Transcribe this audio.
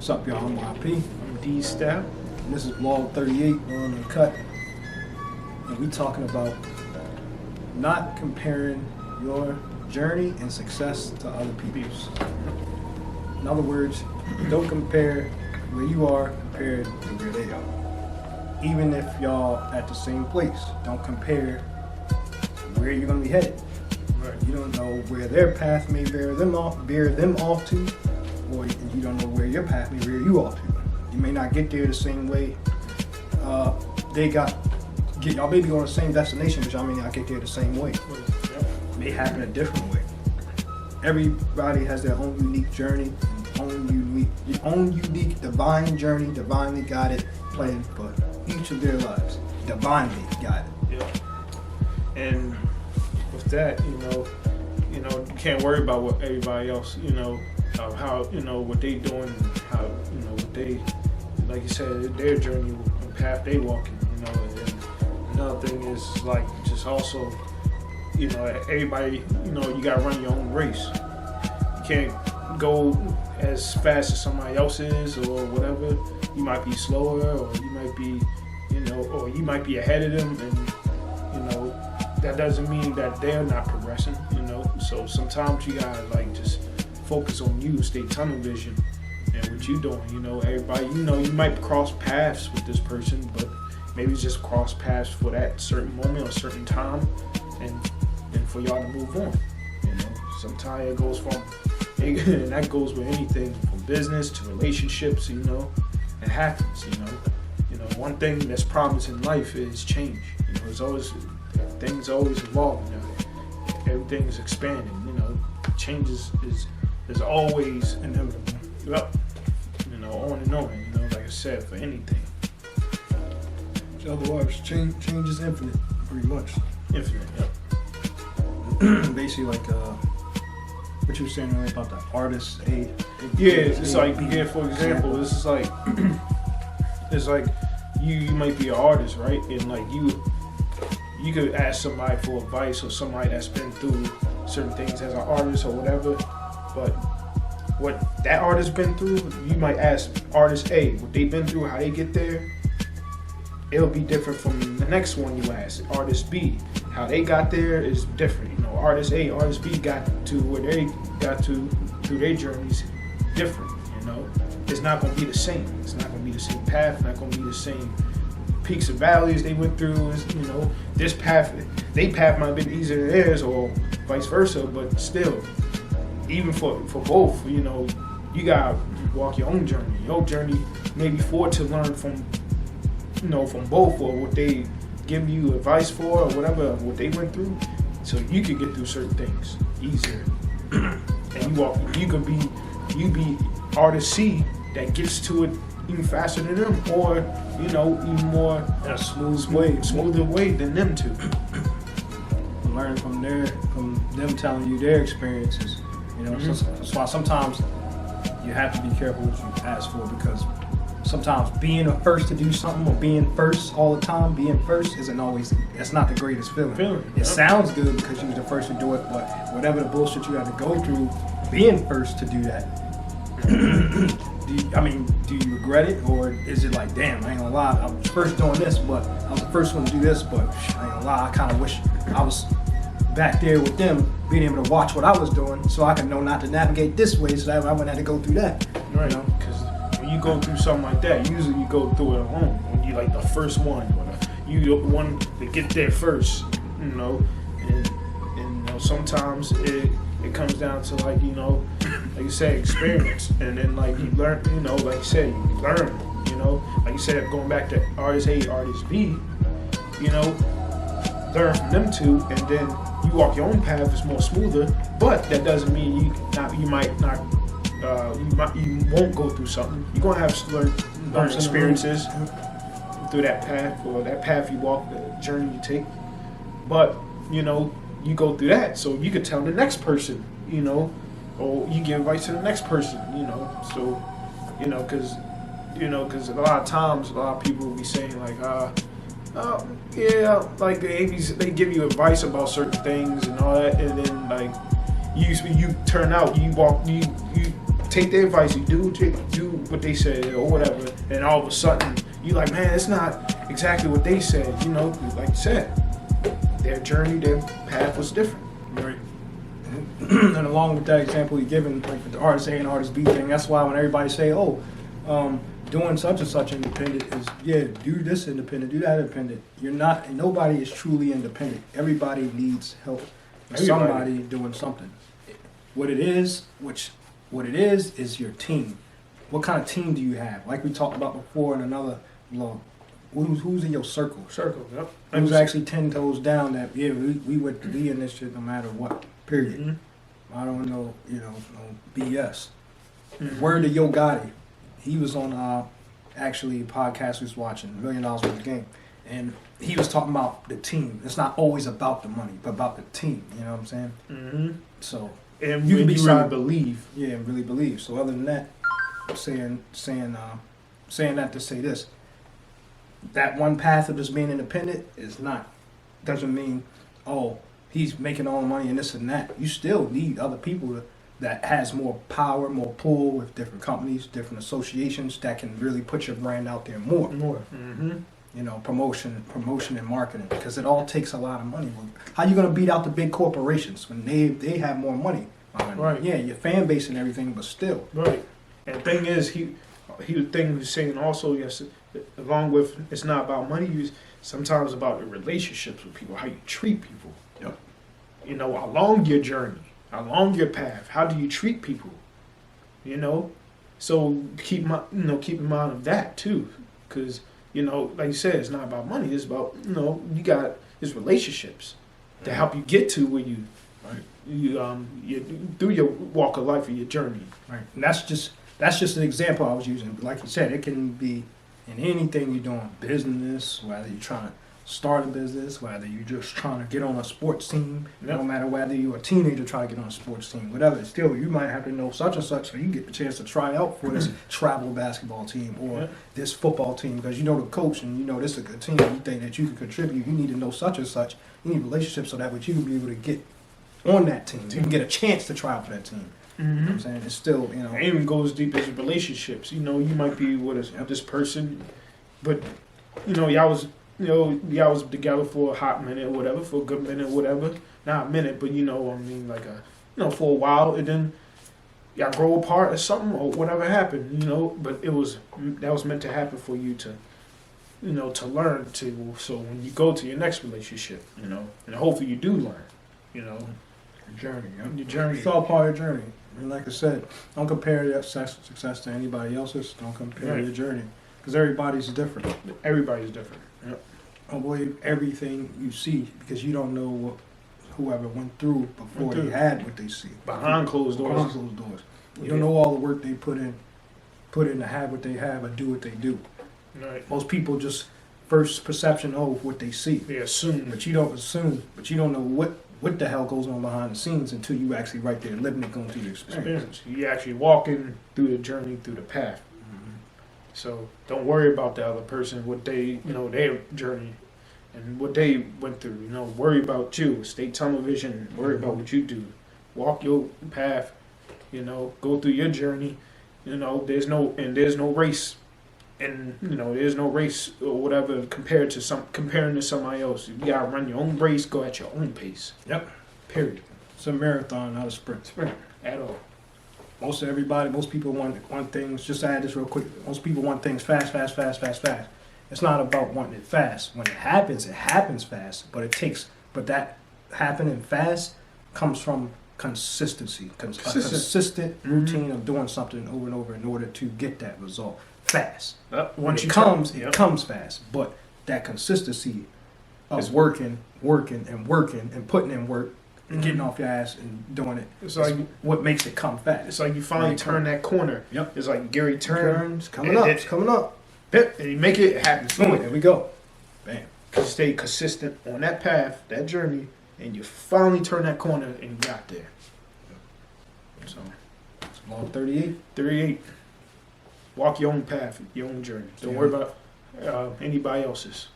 What's up, y'all? I'm YP. I'm D-Step. And this is Vlog 38 on UNCUTT. And we talking about not comparing your journey and success to other people's. In other words, don't compare where you are compared to where they are. Even if y'all at the same place, don't compare where you're gonna be headed. Right. You don't know where their path may bear them off to, or you don't know where your path may bear you off to. You may not get there the same way y'all may be on the same destination, but y'all may not get there the same way. It may happen a different way. Everybody has their own unique journey, own unique divine journey, divinely guided plan for each of their lives. Divinely guided. Yeah. And with that, you can't worry about what everybody else, how, what they doing, how, what they, like you said, their journey and path they walking, and another thing is like just also, everybody, you gotta run your own race. You can't go as fast as somebody else is or whatever. You might be slower, or you might be, or you might be ahead of them, and that doesn't mean that they're not progressing, So sometimes you gotta like just focus on you, stay tunnel vision, and what you doing. Everybody, you might cross paths with this person, but maybe just cross paths for that certain moment or certain time, and for y'all to move on. Sometimes it goes and that goes with anything from business to relationships. It happens. One thing that's promised in life is change. It's always things always evolving. Everything is expanding. Change is always inevitable. Yep. On and on. Like I said, for anything. Otherwise, change is infinite, pretty much. Infinite. Yep. Basically, like what you were saying earlier about the artist. Yeah, it's like for example, this is like it's like you might be an artist, right? And like you could ask somebody for advice, or somebody that's been through certain things as an artist or whatever, but what that artist been through, you might ask artist A what they've been through, how they get there. It'll be different from the next one you ask. Artist B, how they got there is different. Artist A, artist B got to where they got to through their journeys different. It's not gonna be the same. It's not gonna be the same path. Not gonna be the same peaks and valleys they went through. This path, they path might have been easier than theirs, or vice versa. But still, even for both, you gotta walk your own journey. Your journey may be forward to learn from both, or what they give you advice for, or whatever what they went through, so you could get through certain things easier. And you be artist C that gets to it even faster than them, or even more in a smoother way than them two. Learn from them telling you their experiences. That's why sometimes you have to be careful what you ask for, because sometimes being the first to do something, or being first all the time, that's not the greatest feeling. It sounds good because you was the first to do it, but whatever the bullshit you had to go through being first to do that, do you regret it, or is it like, damn, I ain't gonna lie, I was first doing this, but I was the first one to do this, but I ain't gonna lie, I kind of wish I was back there with them, being able to watch what I was doing, so I can know not to navigate this way, so that I wouldn't have to go through that. Right. Because when you go through something like that, usually you go through it alone. When you like the first one, or you the one to get there first, and sometimes it comes down to like you said, experience, and then like you learn, like you said, you learn, like you said, going back to artist A, artist B, learn from them two, and then you walk your own path. It's more smoother, but that doesn't mean you won't go through something. You're gonna have learn experiences through that path, or that path you walk, the journey you take. But you go through that, so you could tell the next person, or you give advice to the next person, So, because a lot of times, a lot of people will be saying like, like they give you advice about certain things and all that, and then like you turn out, you take their advice, you do what they said or whatever, and all of a sudden you like, man, it's not exactly what they said. You know, like you said, their journey, their path was different. Right. And along with that example you're giving, like with the artist A and artist B thing, that's why when everybody say, doing such and such independent is, do this independent, do that independent. You're not, and nobody is truly independent. Everybody needs help. Somebody doing something. What it is your team. What kind of team do you have? Like we talked about before in another vlog. Who's in your circle? Yep. Who's actually 10 toes down that, we would be in this shit no matter what, period. Mm-hmm. I don't know, no BS. Mm-hmm. Word to Yo Gotti. He was on actually a podcast we was watching, $1 Million Worth of Game. And he was talking about the team. It's not always about the money, but about the team. You know what I'm saying? Mm-hmm. So and you can be really believe. Yeah, and really believe. So other than that, saying that to say this, that one path of just being independent doesn't mean, he's making all the money and this and that. You still need other people that has more power, more pull with different companies, different associations that can really put your brand out there more. Mm-hmm. Promotion and marketing, because it all takes a lot of money. How you gonna beat out the big corporations when they have more money? Right. Yeah, your fan base and everything, but still. Right. And the thing is, the thing he was saying also, yes, along with it's not about money, it's sometimes about the relationships with people, how you treat people. Yep. Along your journey, along your path, how do you treat people? So keep in mind of that too, because like you said, it's not about money. It's about you got it's relationships to help you get to where you through your walk of life or your journey. Right. And that's just an example I was using. But like you said, it can be in anything you're doing, business, whether you're trying to start a business, whether you're just trying to get on a sports team, no matter whether you're a teenager trying to get on a sports team, whatever. Still, you might have to know such and such so you get the chance to try out for this travel basketball team or this football team, because you know the coach and this is a good team. You think that you can contribute. You need to know such and such. You need relationships so that way you can be able to get on that team. You can get a chance to try out for that team. Mm-hmm. You know what I'm saying? It's still, It even goes deep as relationships. You might be with this person, but, y'all was together for a hot minute or whatever, for a good minute or whatever. Not a minute, but, for a while, and then y'all grow apart or something or whatever happened, but that was meant to happen for you to, to learn to, so when you go to your next relationship, and hopefully you do learn, Your journey, Your journey. It's all part of your journey. And like I said, don't compare your success to anybody else's. Don't compare your journey. Because everybody's different. Everybody's different. Yep. Don't believe everything you see, because you don't know what whoever went through before they had what they see. Behind closed doors. Behind closed doors. You don't know all the work they put in to have what they have or do what they do. Right. Most people just first perception of what they see. They assume. But you don't assume. But you don't know what the hell goes on behind the scenes until you actually right there living it, going through the experience. You actually walking through the journey, through the path. Mm-hmm. So don't worry about the other person, what they, their journey and what they went through. Worry about you. Stay tunnel vision. Worry about what you do. Walk your path. Go through your journey. There's no race. And there's no race or whatever comparing to somebody else. You gotta run your own race, go at your own pace. Yep. Period. It's a marathon, not a sprint. Sprint at all. Most people want things. Just to add this real quick. Most people want things fast. It's not about wanting it fast. When it happens fast. But that happening fast comes from consistency. A consistent routine of doing something over and over in order to get that result. Fast. Once it comes fast. But that consistency of working and putting in work and getting off your ass and doing it. It's like what makes it come fast. It's like you finally turn that corner. Yep. It's like Gary turns coming up. And you make it happen. Boom, there we go. Bam. Stay consistent on that path, that journey, and you finally turn that corner and you got there. So it's long 38. 38. Walk your own path, your own journey. Don't worry about anybody else's.